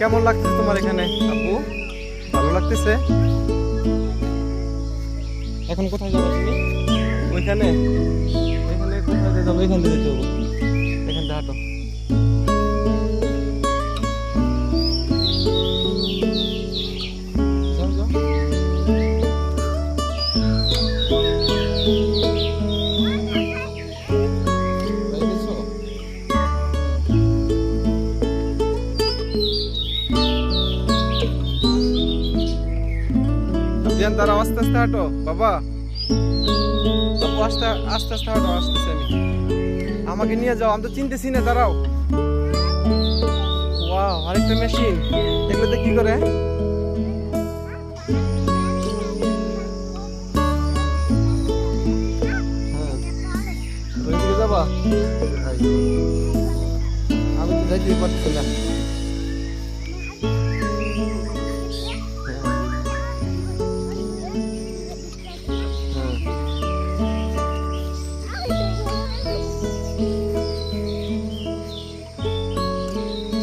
কেমন লাগতেছে তোমার এখানে আপু? ভালো লাগতেছে? এখন কোথায় যাবে তুমি? ওইখানে? এখানে কোথায় যাবো? এখান থেকে যেতে হবে, এখান থেকে হাঁটো। যাও যাও। বেরিয়েছো? আবিয়ান দাঁড়াও, আস্তে আস্তে হাঁটো বাবা। আপু আস্তে আস্তে আস্তে হাঁটো, আসতেছি আমি। আমাকে নিয়ে যাও, আমি তো চিনতেছি না, দাঁড়াও। ওয়াও, আরেকটা মেশিন। এগুলোতে কি করে? হ্যাঁ, ওইদিকে যাবা? আমি তো যাইতে পারতেছি না।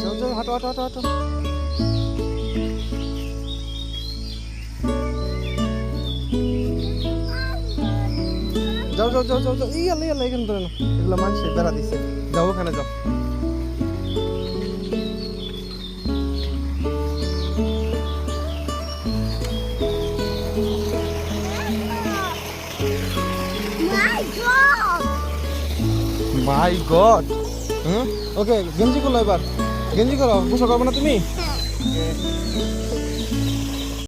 যাও যাও, হাঁটো হাঁটো হাঁটো হাঁটো। যাও যাও যাও যাও যাও, ইয়াল্লা ইয়াল্লা, এখানে ধরে না, এগুলো মানুষের বেড়া দিছে। যাও ওখানে যাও। মাই গড। হুম, ওকে, গেঞ্জি করলো এবার। গেঞ্জি করো, গোসল করবো না তুমি?